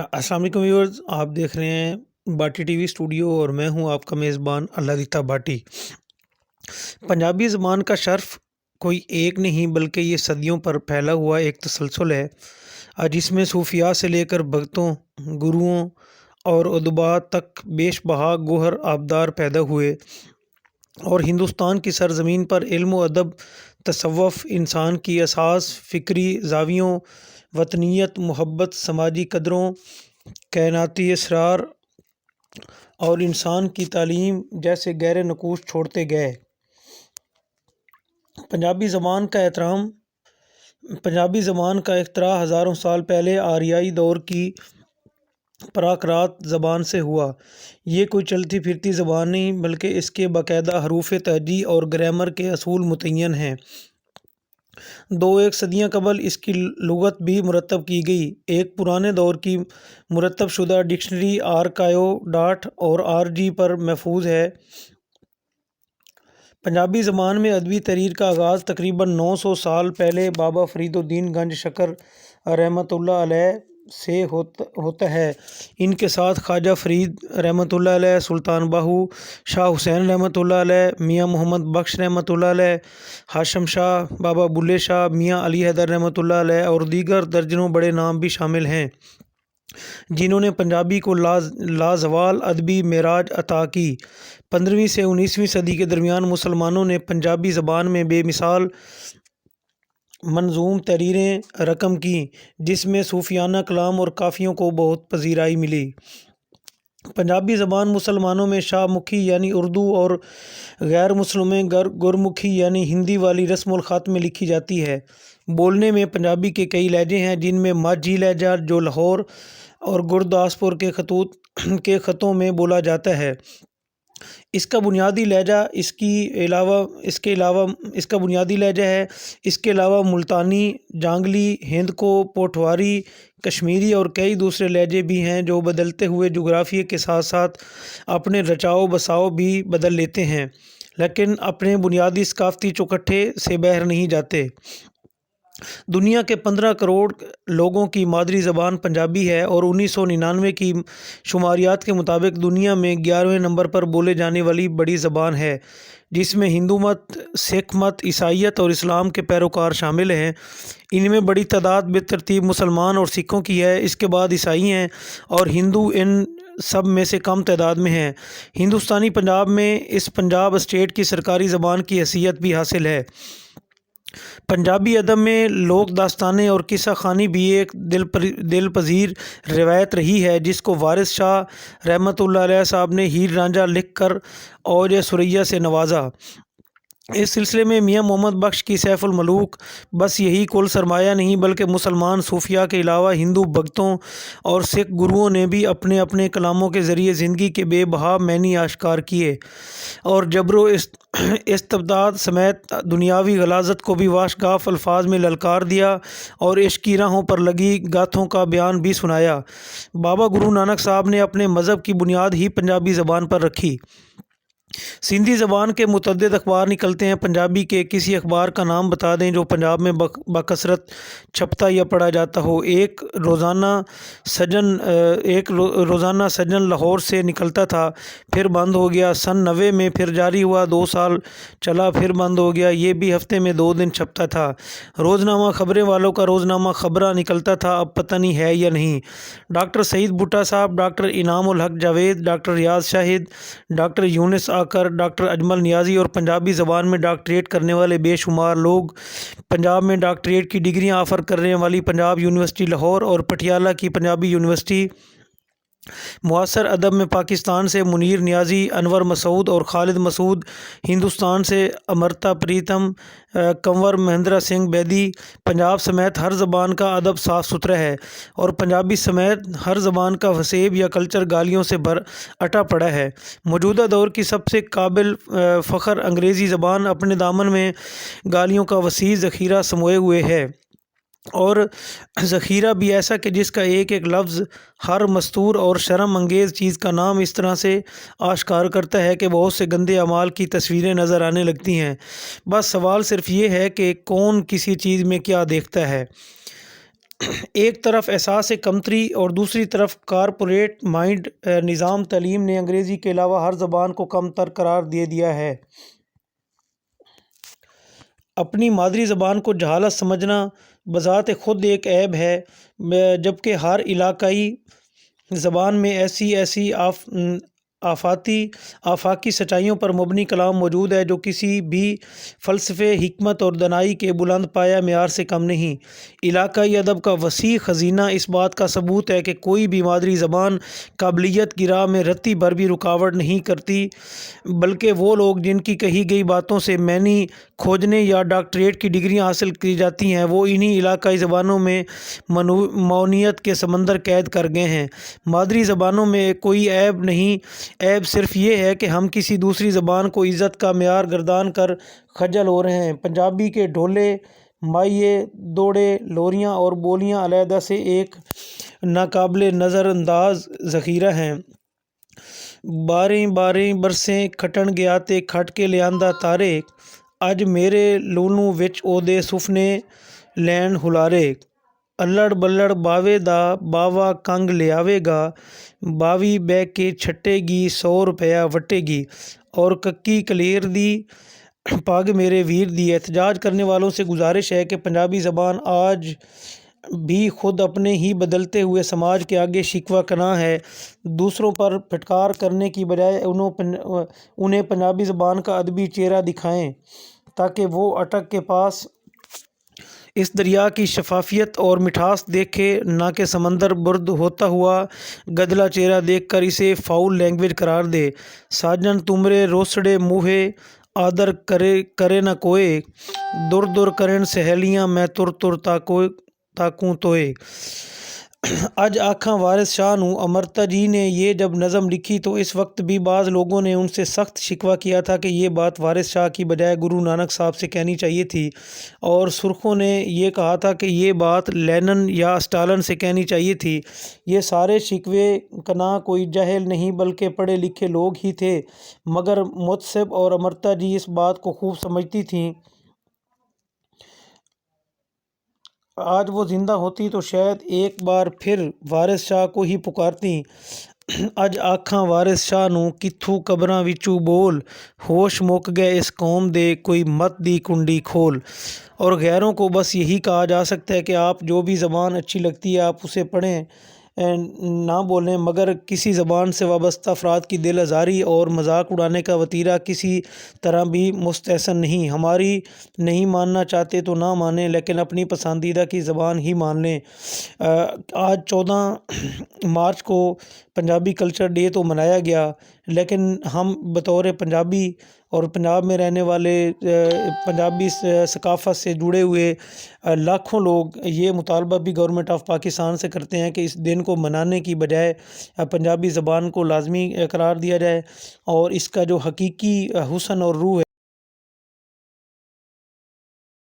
अस्सलाम वालेकुम व्यूअर्स, आप देख रहे हैं बाटी टीवी स्टूडियो और मैं हूं आपका मेज़बान अल्लाह बाटी। पंजाबी ज़बान का शर्फ कोई एक नहीं बल्कि ये सदियों पर फैला हुआ एक तसलसल है, जिसमें सूफिया से लेकर भक्तों, गुरुओं और उदबा तक बेशबहा गोहर आबदार पैदा हुए और हिंदुस्तान की सरज़मीन पर इल्म व अदब, तसव्वुफ़, इंसान की असास, फ़िक्री ज़ावियों, वतनियत, मोहब्बत, समाजी कदरों, कायनाती असरार और इंसान की तालीम जैसे गहरे नकूश छोड़ते गए। पंजाबी ज़बान का इख्तरा हज़ारों साल पहले आरियाई दौर की प्राकृत ज़बान से हुआ। ये कोई चलती फिरती ज़बान नहीं बल्कि इसके बाकायदा हरूफ तहजी और ग्रामर के असूल मुतय्यन हैं। दो एक सदियाँ कबल इसकी लुगत भी मुरतब की गई। एक पुराने दौर की मुरतब शुदा डिक्शनरी आर्कायो और RG पर महफूज है। पंजाबी ज़बान में अदबी तहरीर का आगाज़ तकरीबन 900 साल पहले बाबा फ़रीदुद्दीन गंज शकर रहमतुल्लाह अलैह से होता है। इनके साथ ख्वाजा फ़रीद रहमतुल्लाह अलैह, सुल्तान बाहू, शाह हुसैन रहमतुल्लाह अलैह, मियाँ मोहम्मद बख्श रहमतुल्लाह अलैह, हाशम शाह, बाबा बुल्ले शाह, मियाँ अली हैदर रहमतुल्लाह अलैह और दीगर दर्जनों बड़े नाम भी शामिल हैं, जिन्होंने पंजाबी को लाजवाल अदबी मेराज अता की। 15वीं से 19वीं सदी के दरमियान मुसलमानों ने पंजाबी ज़बान में बेमिसाल मंजूम तहरीरें रकम की, जिसमें सूफियाना कलाम और काफ़ियों को बहुत पजीराई मिली। पंजाबी ज़बान मुसलमानों में शाहमुखी यानी उर्दू और गैर मुस्लिम में गुरमुखी यानी हिंदी वाली रस्मुल ख़त में लिखी जाती है। बोलने में पंजाबी के कई लहजे हैं, जिनमें माझी लहजा जो लाहौर और गुरदासपुर के ख़तों में बोला जाता है, इसका बुनियादी लहजा है। इसके अलावा मुल्तानी, जांगली, हिंद को, पोठवारी, कश्मीरी और कई दूसरे लहजे भी हैं जो बदलते हुए जुग्राफिए के साथ साथ अपने रचाव बसाव भी बदल लेते हैं, लेकिन अपने बुनियादी सकाफ़ती चौखटे से बाहर नहीं जाते। दुनिया के 15 करोड़ लोगों की मादरी ज़बान पंजाबी है और 1999 की शुमारियात के मुताबिक दुनिया में 11वें नंबर पर बोले जाने वाली बड़ी ज़बान है, जिसमें हिंदू मत, सिख मत, ईसाईयत और इस्लाम के पैरोकार शामिल हैं। इनमें बड़ी तादाद बेतरतीब मुसलमान और सिखों की है, इसके बाद ईसाई हैं और हिंदू इन सब में से कम तादाद में हैं। हिंदुस्तानी पंजाब में इस पंजाब स्टेट की सरकारी ज़बान की हैसियत भी हासिल है। पंजाबी अदब में लोक दास्तानें और किस्सा खानी भी एक दिलपजीर रिवायत रही है, जिसको वारिस शाह रहमतुल्लाह अलैह साहब ने हीर रांझा लिख कर और सुरैया से नवाजा। इस सिलसिले में मियाँ मोहम्मद बख्श की सैफुल मलूक बस यही कुल सरमाया नहीं बल्कि मुसलमान सूफिया के अलावा हिंदू भक्तों और सिख गुरुओं ने भी अपने अपने कलामों के ज़रिए ज़िंदगी के बेबहा मैनी आश्कार किए और जबरो इस्तबदाद समेत दुनियावी गलाजत को भी वाशगाफ अल्फाज में ललकार दिया और इश्की राहों पर लगी गाथों का बयान भी सुनाया। बाबा गुरु नानक साहब ने अपने मज़हब की बुनियाद ही पंजाबी ज़बान पर रखी। सिंधी ज़बान के मुतअद्दिद अखबार निकलते हैं। पंजाबी के किसी अखबार का नाम बता दें जो पंजाब में बकसरत छपता या पढ़ा जाता हो। एक रोज़ाना सजन लाहौर से निकलता था, फिर बंद हो गया। सन 90 में फिर जारी हुआ, 2 साल चला, फिर बंद हो गया। ये भी हफ्ते में 2 दिन छपता था। रोज़नामा खबरें वालों का रोज़नामा खबरा निकलता था, अब पता नहीं है या नहीं। डॉक्टर सईद भुट्टा साहब, डॉक्टर इनामुल हक जावेद, डॉक्टर रियाज शाहिद, डॉक्टर यूनिस आकर, डॉक्टर अजमल नियाज़ी और पंजाबी ज़बान में डॉक्टरेट करने वाले बेशुमार लोग। पंजाब में डॉक्टरेट की डिग्रियां ऑफ़र करने वाली पंजाब यूनिवर्सिटी लाहौर और पटियाला की पंजाबी यूनिवर्सिटी। मुआसर अदब में पाकिस्तान से मुनीर नियाज़ी, अनवर मसूद और खालिद मसूद। हिंदुस्तान से अमृता प्रीतम, कंवर महेंद्र सिंह बेदी। पंजाब समेत हर ज़बान का अदब साफ़ सुथरा है और पंजाबी समेत हर ज़बान का वसेब या कल्चर गालियों से भर अटा पड़ा है। मौजूदा दौर की सबसे काबिल फ़ख्र अंग्रेज़ी ज़बान अपने दामन में गालियों का वसी ज़ख़ीरा समोए हुए है और ज़ख़ीरा भी ऐसा कि जिसका एक एक लफ्ज़ हर मस्तूर और शर्म अंगेज़ चीज़ का नाम इस तरह से आश्कार करता है कि बहुत से गंदे अमाल की तस्वीरें नज़र आने लगती हैं। बस सवाल सिर्फ़ ये है कि कौन किसी चीज़ में क्या देखता है। ایک طرف احساس کمتری اور دوسری طرف کارپوریٹ مائنڈ نظام تعلیم نے انگریزی کے علاوہ ہر زبان کو کم تر قرار دے دیا ہے۔ اپنی مادری زبان کو جہالت سمجھنا بذات خود ایک عیب ہے، جبکہ ہر علاقائی زبان میں ایسی آفاقی سچائیوں پر مبنی کلام موجود ہے جو کسی بھی فلسفے، حکمت اور دانائی کے بلند پایہ معیار سے کم نہیں۔ علاقائی ادب کا وسیع خزینہ اس بات کا ثبوت ہے کہ کوئی بھی مادری زبان قابلیت کی راہ میں رتی بھر بھی رکاوٹ نہیں کرتی، بلکہ وہ لوگ جن کی کہی گئی باتوں سے معنی کھوجنے یا ڈاکٹریٹ کی ڈگریاں حاصل کی جاتی ہیں، وہ انہی علاقائی زبانوں میں معاونیت کے سمندر قید کر گئے ہیں۔ مادری زبانوں میں کوئی عیب نہیں، عیب صرف یہ ہے کہ ہم کسی دوسری زبان کو عزت کا معیار گردان کر خجل ہو رہے ہیں۔ پنجابی کے ڈھولے، مائیے، دوڑے، لوریاں اور بولیاں علیحدہ سے ایک ناقابل نظر انداز ذخیرہ ہیں۔ باریں برسیں کھٹن گیا تے کھٹ کے لیاندا تارے، اج میرے لونوں وچ اودے سفنے لین ہلارے۔ الڑ بلڑ باوے دا باوا کنگ لیاوے گا، باوی بہ کے چھٹے گی 100 روپیہ وٹے گی، اور ککی کلیر دی پگ میرے ویر دی۔ احتجاج کرنے والوں سے گزارش ہے کہ پنجابی زبان آج بھی خود اپنے ہی بدلتے ہوئے سماج کے آگے شکوہ کناں ہے۔ دوسروں پر پھٹکار کرنے کی بجائے انہیں پنجابی زبان کا ادبی چہرہ دکھائیں تاکہ وہ اٹک کے پاس اس دریا کی شفافیت اور مٹھاس دیکھے، نہ کہ سمندر برد ہوتا ہوا گدلا چہرہ دیکھ کر اسے فاؤل لینگویج قرار دے۔ ساجن تمرے روسڑے موہے آدر کرے نہ کوئے، در در کرن سہیلیاں میں تر تر تاکوں توئے۔ اج آکھاں وارث شاہ نوں۔ امرتا جی نے یہ جب نظم لکھی تو اس وقت بھی بعض لوگوں نے ان سے سخت شکوہ کیا تھا کہ یہ بات وارث شاہ کی بجائے گرو نانک صاحب سے کہنی چاہیے تھی، اور سرخوں نے یہ کہا تھا کہ یہ بات لینن یا اسٹالن سے کہنی چاہیے تھی۔ یہ سارے شکوے کناں کوئی جاہل نہیں بلکہ پڑھے لکھے لوگ ہی تھے، مگر متصب اور امرتا جی اس بات کو خوب سمجھتی تھیں۔ آج وہ زندہ ہوتی تو شاید ایک بار پھر وارث شاہ کو ہی پکارتیں۔ اج آکھاں وارث شاہ نوں، کتھوں قبراں وچوں بول، ہوش مک گئے اس قوم دے، کوئی مت دی کنڈی کھول۔ اور غیروں کو بس یہی کہا جا سکتا ہے کہ آپ جو بھی زبان اچھی لگتی ہے آپ اسے پڑھیں، نہ بولیں، مگر کسی زبان سے وابستہ افراد کی دل آزاری اور مذاق اڑانے کا وتیرہ کسی طرح بھی مستحسن نہیں۔ ہماری نہیں ماننا چاہتے تو نہ مانیں، لیکن اپنی پسندیدہ کی زبان ہی مان لیں۔ آج 14 مارچ کو پنجابی کلچر ڈے تو منایا گیا، لیکن ہم بطور پنجابی اور پنجاب میں رہنے والے پنجابی ثقافت سے جڑے ہوئے لاکھوں لوگ یہ مطالبہ بھی گورنمنٹ آف پاکستان سے کرتے ہیں کہ اس دن کو منانے کی بجائے پنجابی زبان کو لازمی قرار دیا جائے، اور اس کا جو حقیقی حسن اور روح ہے